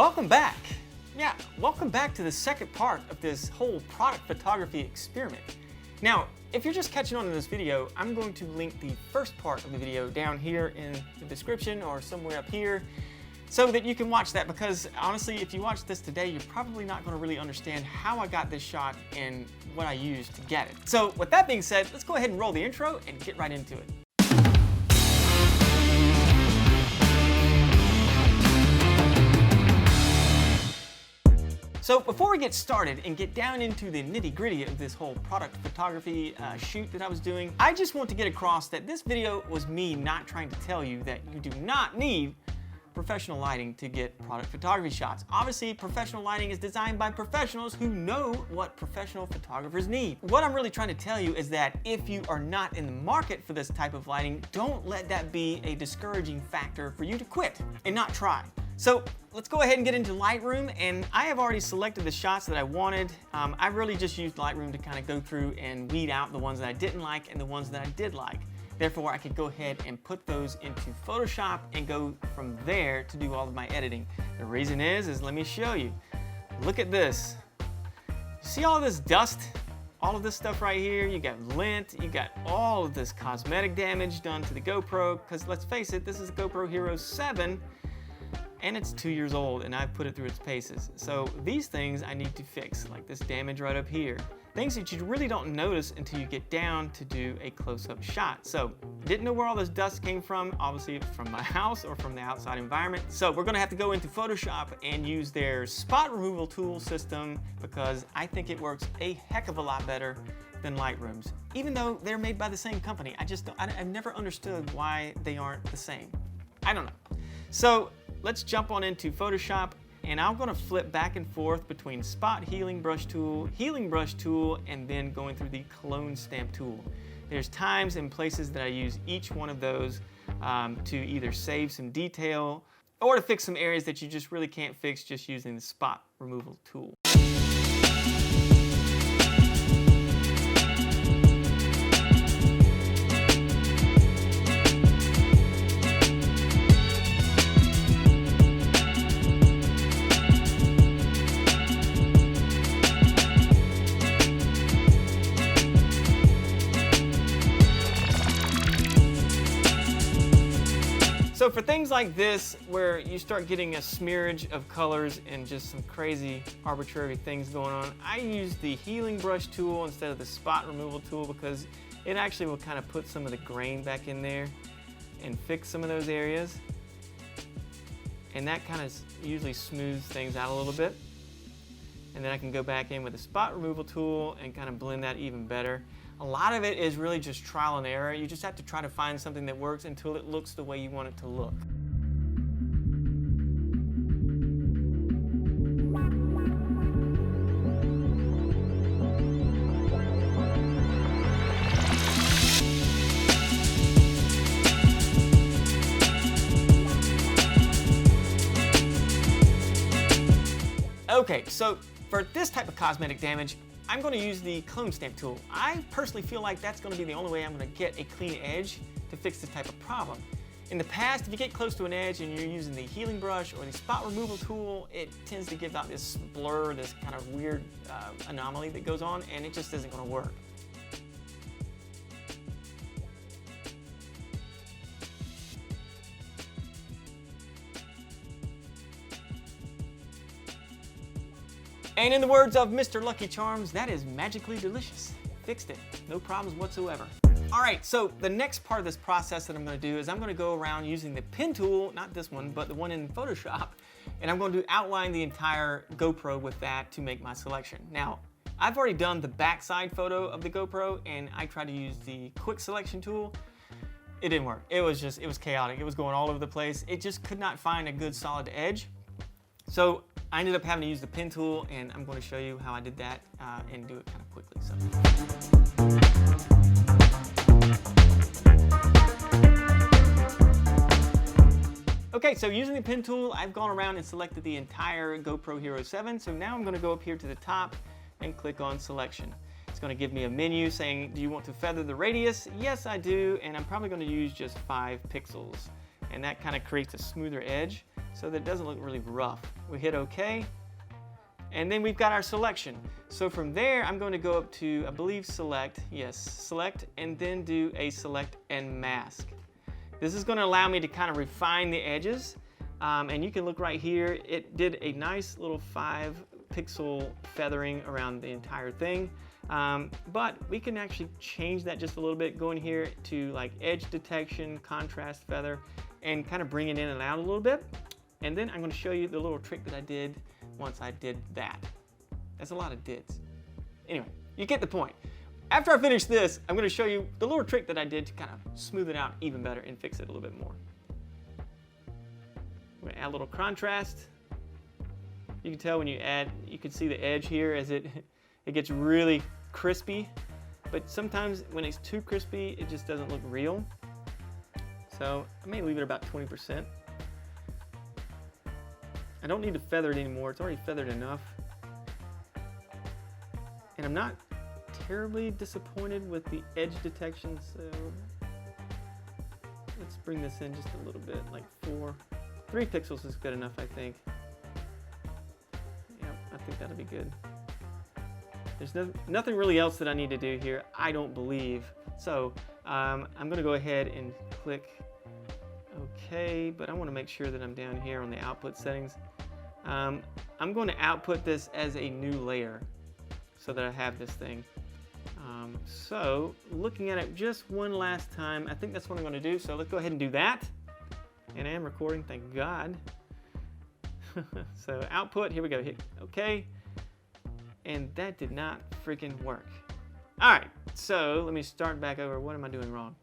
Welcome back. Yeah, welcome back to the second part of this whole product photography experiment. Now, if you're just catching on to this video, I'm going to link the first part of the video down here in the description or somewhere up here so that you can watch that, because honestly, if you watch this today, you're probably not going to really understand how I got this shot and what I used to get it. So with that being said, let's go ahead and roll the intro and get right into it. So before we get started and get down into the nitty-gritty of this whole product photography shoot that I was doing, I just want to get across that this video was me not trying to tell you that you do not need professional lighting to get product photography shots. Obviously, professional lighting is designed by professionals who know what professional photographers need. What I'm really trying to tell you is that if you are not in the market for this type of lighting, don't let that be a discouraging factor for you to quit and not try. So let's go ahead and get into Lightroom, and I have already selected the shots that I wanted. I really just used Lightroom to kind of go through and weed out the ones that I didn't like and the ones that I did like. Therefore, I could go ahead and put those into Photoshop and go from there to do all of my editing. The reason is let me show you. Look at this. See all this dust? All of this stuff right here, you got lint, you got all of this cosmetic damage done to the GoPro, because let's face it, this is a GoPro Hero 7, and it's 2 years old, and I've put it through its paces. So these things I need to fix, like this damage right up here. Things that you really don't notice until you get down to do a close-up shot. So, didn't know where all this dust came from, obviously from my house or from the outside environment. So we're gonna have to go into Photoshop and use their spot removal tool system, because I think it works a heck of a lot better than Lightroom's. Even though they're made by the same company, I've never understood why they aren't the same. I don't know. So let's jump on into Photoshop, and I'm gonna flip back and forth between Spot Healing Brush Tool, and then going through the Clone Stamp Tool. There's times and places that I use each one of those to either save some detail or to fix some areas that you just really can't fix just using the Spot Removal Tool. So for things like this, where you start getting a smearage of colors and just some crazy arbitrary things going on, I use the Healing Brush tool instead of the Spot Removal tool, because it actually will kind of put some of the grain back in there and fix some of those areas. And that kind of usually smooths things out a little bit. And then I can go back in with the Spot Removal tool and kind of blend that even better. A lot of it is really just trial and error. You just have to try to find something that works until it looks the way you want it to look. Okay, so for this type of cosmetic damage, I'm going to use the Clone Stamp tool. I personally feel like that's going to be the only way I'm going to get a clean edge to fix this type of problem. In the past, if you get close to an edge and you're using the Healing Brush or the Spot Removal tool, it tends to give out this blur, this kind of weird anomaly that goes on, and it just isn't going to work. And in the words of Mr. Lucky Charms, that is magically delicious. Fixed it, no problems whatsoever. All right, so the next part of this process that I'm gonna do is I'm gonna go around using the pen tool, not this one, but the one in Photoshop, and I'm going to outline the entire GoPro with that to make my selection. Now, I've already done the backside photo of the GoPro, and I tried to use the quick selection tool. It didn't work. It was chaotic. It was going all over the place. It just could not find a good solid edge. So I ended up having to use the pen tool, and I'm going to show you how I did that and do it kind of quickly. Okay, so using the pen tool, I've gone around and selected the entire GoPro Hero 7. So now I'm going to go up here to the top and click on Selection. It's going to give me a menu saying, do you want to feather the radius? Yes, I do, and I'm probably going to use just 5 pixels. And that kind of creates a smoother edge. so that it doesn't look really rough. We hit OK, and then we've got our selection. So from there, I'm going to go up to, I believe, select, yes, select, and then do a select and mask. This is going to allow me to kind of refine the edges, and you can look right here. It did a nice little 5-pixel feathering around the entire thing, but we can actually change that just a little bit, going here to like edge detection, contrast feather, and kind of bring it in and out a little bit. And then I'm going to show you the little trick that I did once I did that. That's a lot of dids. Anyway, you get the point. After I finish this, I'm going to show you the little trick that I did to kind of smooth it out even better and fix it a little bit more. I'm going to add a little contrast. You can tell when you add, you can see the edge here as it gets really crispy, but sometimes when it's too crispy, it just doesn't look real. So I may leave it about 20%. I don't need to feather it anymore. It's already feathered enough. And I'm not terribly disappointed with the edge detection, so let's bring this in just a little bit, like 3 pixels is good enough, I think. Yeah, I think that'll be good. There's nothing really else that I need to do here, I don't believe. So I'm gonna go ahead and click OK, but I wanna make sure that I'm down here on the output settings. I'm going to output this as a new layer so that I have this thing. So looking at it just one last time, I think that's what I'm going to do. So let's go ahead and do that. And I am recording, thank God. So output, here we go, hit OK. And that did not freaking work. All right, so let me start back over. What am I doing wrong?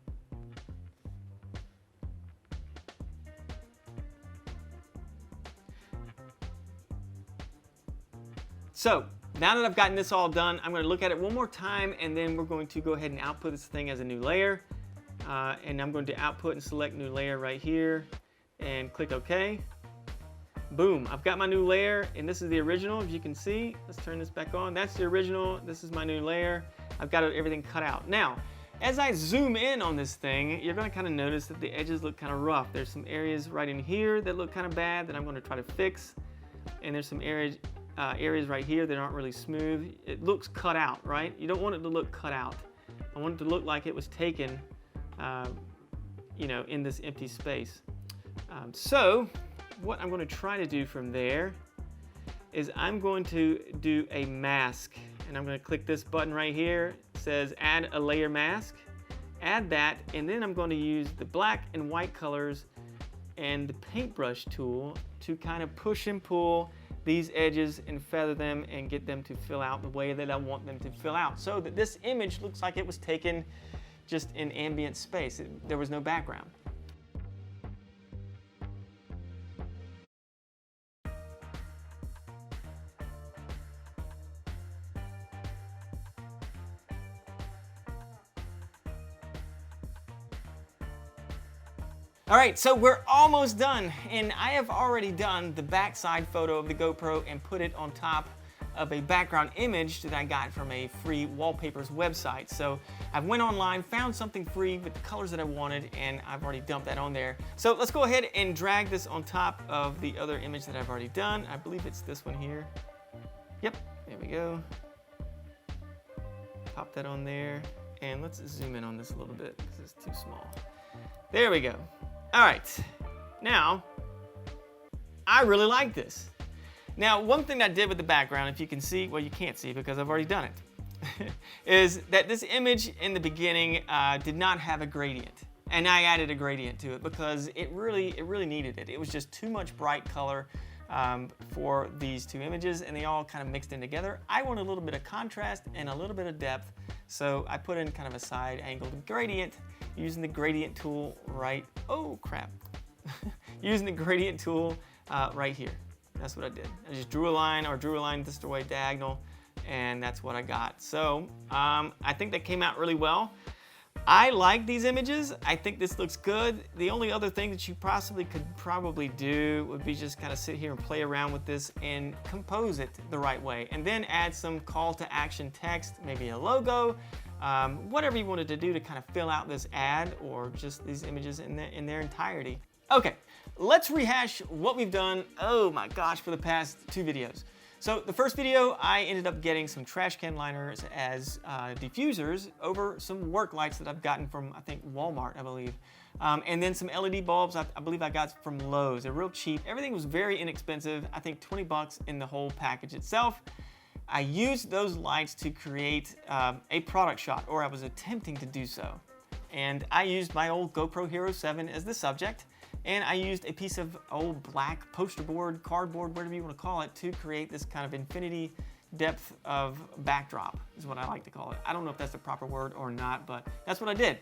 So now that I've gotten this all done, I'm going to look at it one more time, and then we're going to go ahead and output this thing as a new layer. And I'm going to output and select new layer right here and click OK. Boom, I've got my new layer, and this is the original, as you can see. Let's turn this back on. That's the original. This is my new layer. I've got everything cut out. Now, as I zoom in on this thing, you're going to kind of notice that the edges look kind of rough. There's some areas right in here that look kind of bad that I'm going to try to fix. And there's some areas right here that aren't really smooth. It looks cut out, right? You don't want it to look cut out. I want it to look like it was taken, you know, in this empty space. So what I'm going to try to do from there is I'm going to do a mask, and I'm going to click this button right here. It says add a layer mask. Add that, and then I'm going to use the black and white colors and the paintbrush tool to kind of push and pull these edges and feather them and get them to fill out the way that I want them to fill out, so that this image looks like it was taken just in ambient space. There was no background. All right, so we're almost done, and I have already done the backside photo of the GoPro and put it on top of a background image that I got from a free wallpapers website. So I went online, found something free with the colors that I wanted, and I've already dumped that on there. So let's go ahead and drag this on top of the other image that I've already done. I believe it's this one here. Yep, there we go. Pop that on there, and let's zoom in on this a little bit because it's too small. There we go. All right, now, I really like this. Now, one thing I did with the background, if you can see, well, you can't see because I've already done it, is that this image in the beginning did not have a gradient. And I added a gradient to it because it really needed it. It was just too much bright color for these two images, and they all kind of mixed in together. I want a little bit of contrast and a little bit of depth, so I put in kind of a side angled gradient using the gradient tool right, oh crap, using the gradient tool right here. That's what I did. I just drew a line this way diagonal, and that's what I got. So I think that came out really well. I like these images. I think this looks good. The only other thing that you possibly could probably do would be just kind of sit here and play around with this and compose it the right way, and then add some call to action text, maybe a logo, whatever you wanted to do to kind of fill out this ad or just these images in their entirety. Okay, let's rehash what we've done, oh my gosh, for the past 2 videos. So the first video, I ended up getting some trash can liners as diffusers over some work lights that I've gotten from, I think, Walmart, I believe. And then some LED bulbs I believe I got from Lowe's. They're real cheap. Everything was very inexpensive. I think 20 bucks in the whole package itself. I used those lights to create a product shot, or I was attempting to do so. And I used my old GoPro Hero 7 as the subject. And I used a piece of old black poster board, cardboard, whatever you want to call it, to create this kind of infinity depth of backdrop, is what I like to call it. I don't know if that's the proper word or not, but that's what I did.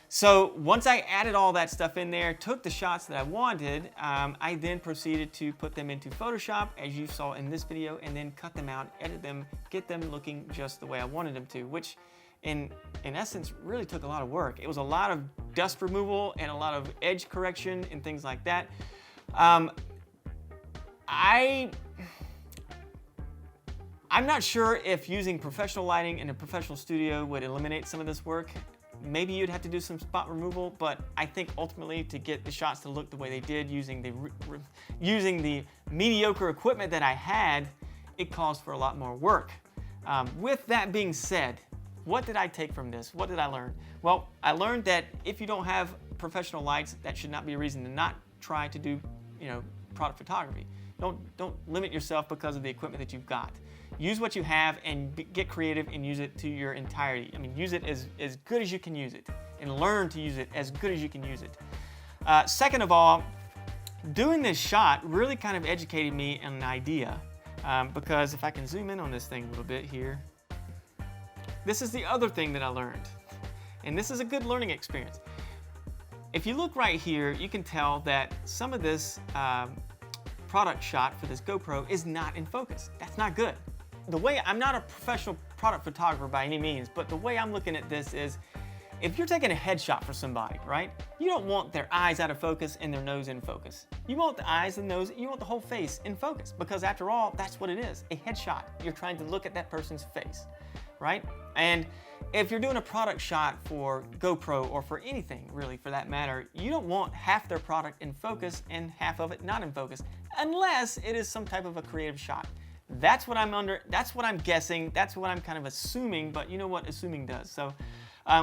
So once I added all that stuff in there, took the shots that I wanted, I then proceeded to put them into Photoshop, as you saw in this video, and then cut them out, edit them, get them looking just the way I wanted them to, which in essence really took a lot of work. It was a lot of dust removal and a lot of edge correction and things like that. I'm not sure if using professional lighting in a professional studio would eliminate some of this work. Maybe you'd have to do some spot removal, but I think ultimately to get the shots to look the way they did using the mediocre equipment that I had, it calls for a lot more work. With that being said, what did I take from this? What did I learn? Well, I learned that if you don't have professional lights, that should not be a reason to not try to do, product photography. Don't limit yourself because of the equipment that you've got. Use what you have and get creative and use it to your entirety. I mean, use it as good as you can use it and learn to use it as good as you can use it. Second of all, doing this shot really kind of educated me on an idea because if I can zoom in on this thing a little bit here, this is the other thing that I learned. And this is a good learning experience. If you look right here, you can tell that some of this product shot for this GoPro is not in focus. That's not good. I'm not a professional product photographer by any means, but the way I'm looking at this is, if you're taking a headshot for somebody, right? You don't want their eyes out of focus and their nose in focus. You want the eyes and nose, you want the whole face in focus, because after all, that's what it is, a headshot. You're trying to look at that person's face, right? And if you're doing a product shot for GoPro or for anything really for that matter, you don't want half their product in focus and half of it not in focus, unless it is some type of a creative shot. That's what I'm guessing, that's what I'm kind of assuming, but you know what assuming does. So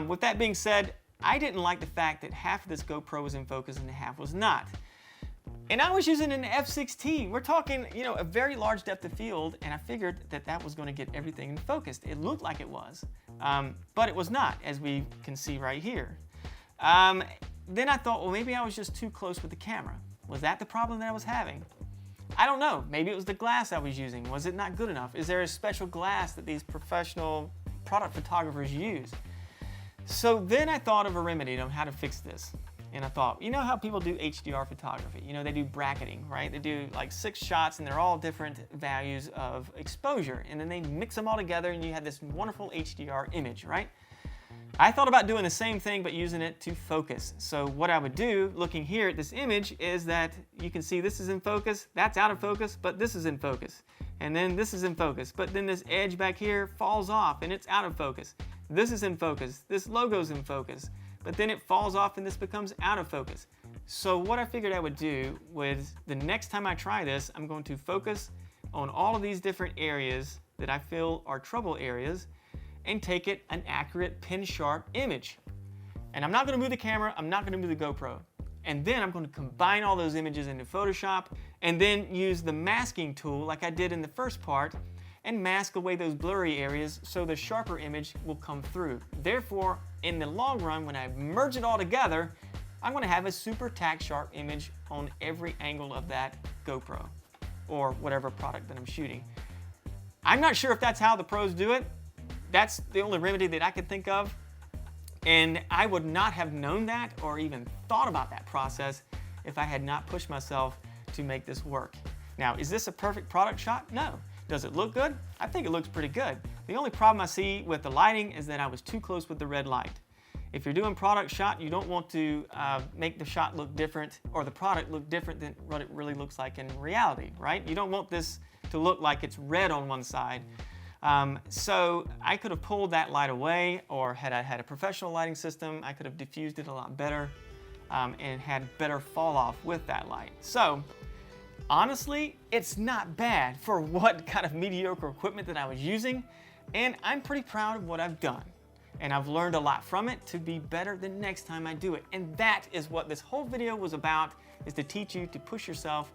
with that being said, I didn't like the fact that half of this GoPro was in focus and half was not. And I was using an f/16. We're talking, a very large depth of field, and I figured that that was going to get everything in focus. It looked like it was, but it was not, as we can see right here. Then I thought, well, maybe I was just too close with the camera. Was that the problem that I was having? I don't know. Maybe it was the glass I was using. Was it not good enough? Is there a special glass that these professional product photographers use? So then I thought of a remedy on how to fix this. And I thought, you know how people do HDR photography? They do bracketing, right? They do like 6 shots and they're all different values of exposure. And then they mix them all together and you have this wonderful HDR image, right? I thought about doing the same thing but using it to focus. So what I would do, looking here at this image, is that you can see this is in focus, that's out of focus, but this is in focus. And then this is in focus, but then this edge back here falls off and it's out of focus. This is in focus, this logo's in focus, but then it falls off and this becomes out of focus. So what I figured I would do was, the next time I try this, I'm going to focus on all of these different areas that I feel are trouble areas and take it an accurate pin sharp image. And I'm not going to move the camera, I'm not going to move the GoPro. And then I'm going to combine all those images into Photoshop and then use the masking tool like I did in the first part and mask away those blurry areas so the sharper image will come through. Therefore, in the long run, when I merge it all together, I'm going to have a super tack sharp image on every angle of that GoPro or whatever product that I'm shooting. I'm not sure if that's how the pros do it. That's the only remedy that I could think of. And I would not have known that or even thought about that process if I had not pushed myself to make this work. Now, is this a perfect product shot? No. Does it look good? I think it looks pretty good. The only problem I see with the lighting is that I was too close with the red light. If you're doing product shot, you don't want to make the shot look different or the product look different than what it really looks like in reality, right? You don't want this to look like it's red on one side. So I could have pulled that light away, or had I had a professional lighting system, I could have diffused it a lot better. and had better fall off with that light. So honestly, it's not bad for what kind of mediocre equipment that I was using, and I'm pretty proud of what I've done. And I've learned a lot from it to be better the next time I do it. And that is what this whole video was about, is to teach you to push yourself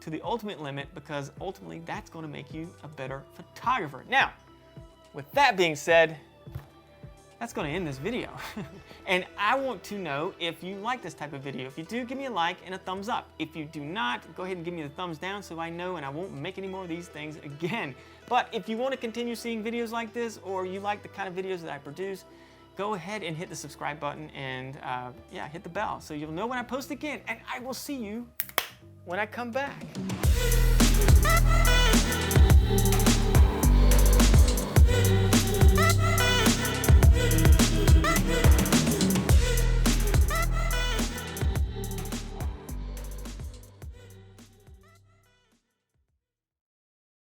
to the ultimate limit, because ultimately that's going to make you a better photographer. Now, with that being said, that's going to end this video. And I want to know if you like this type of video. If you do, give me a like and a thumbs up. If you do not, go ahead and give me the thumbs down so I know and I won't make any more of these things again. But if you want to continue seeing videos like this, or you like the kind of videos that I produce, go ahead and hit the subscribe button and yeah, hit the bell so you'll know when I post again. And I will see you when I come back.